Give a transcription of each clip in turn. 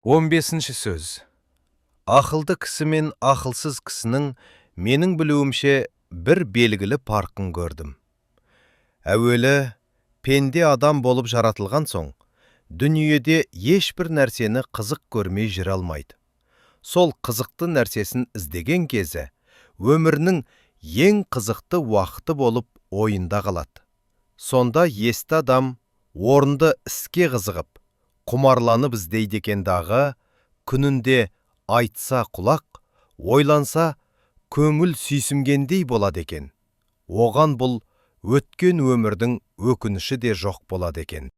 15-ші сөз. Ақылды кісі мен ақылсыз кісінің менің білуімше бір белгілі парқын көрдім. Әуелі, пенде адам болып жаратылған соң, дүниеде ешбір нәрсені қызық көрмей жүре алмайды. Сол қызықты нәрсесін іздеген кезі, өмірінің ең қызықты уақыты болып ойында қалады. Сонда есті адам орынды іске қызығып, құмарланып іздейді екен дағы, күнінде айтса құлақ, ойланса көңіл сүйсінгендей болады екен. Оған бұл өткен өмірдің өкініші де жоқ болады екен.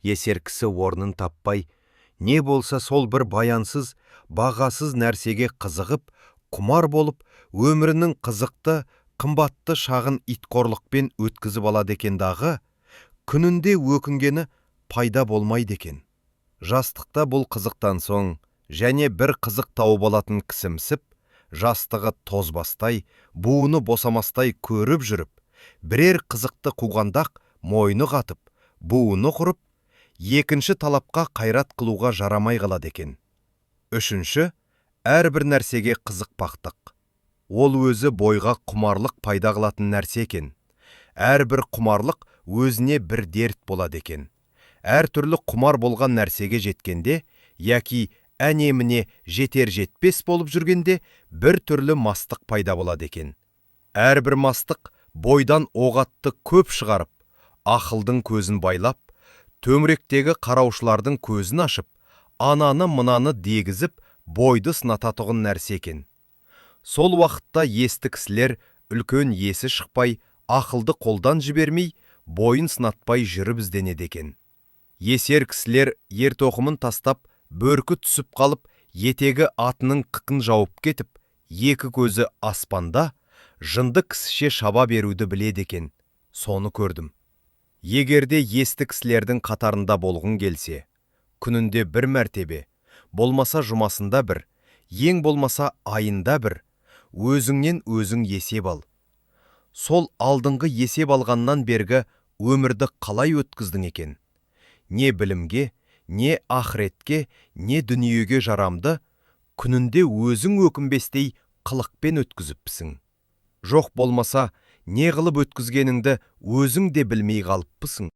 Есер кісі орнын таппай, не болса сол бір баянсыз, бағасыз нәрсеге қызығып, құмар болып, өмірінің қызықты, қымбатты шағын итқорлықпен өткізіп алады екен дағы, күнінде өкінгені пайда болмайды екен. Жастықта бұл қызықтан соң, және бір қызық тауып алатын кісімсіп, жастығы тозбастай, буыны босамастай көріп жүріп, бірер қызықты қуғандақ мойны қатып, буыны құрып, екінші талапқа қайрат қылуға жарамай қалады екен. Үшінші, әрбір нәрсеге қызықпақтық. Ол өзі бойға құмарлық пайда қылатын нәрсе екен. Әрбір құмарлық өзіне бір дерт болады екен. Әр түрлі құмар болған нәрсеге жеткенде, яки әне-міне жетер-жетпес болып жүргенде, бір түрлі мастық пайда болады екен. Әрбір мастық бойдан оғатты көп шығарып, ақылдың көзін байлап, төңіректегі қараушылардың көзін ашып, ананы-мынаны дегізіп, бойды сынататұғын нәрсе екен. Сол уақытта есті кісілер үлкен есі шықпай, ақылды қолдан жібермей, бойын сынатпай жүріп ізденеді екен. Есер кісілер ертоқымын тастап, бөркі түсіп қалып, етегі атының қықын жауып кетіп, екі көзі аспанда, жынды кісіше шаба беруді біледі екен. Соны көрдім. Егерде есті кісілердің қатарында болғың келсе, күнінде бір мәртебе, болмаса жұмасында бір, ең болмаса айында бір, өзіңнен өзің есеп ал. Сол алдыңғы есеп алғаннан бергі өмірді қалай өткіздің екен? Не білімге, не ақыретке, не дүниеге жарамды, күнінде өзің өкінбестей қылықпен өткізіппісің. Жоқ болмаса, не қылып өткізгеніңді өзің де білмей қалыппысың.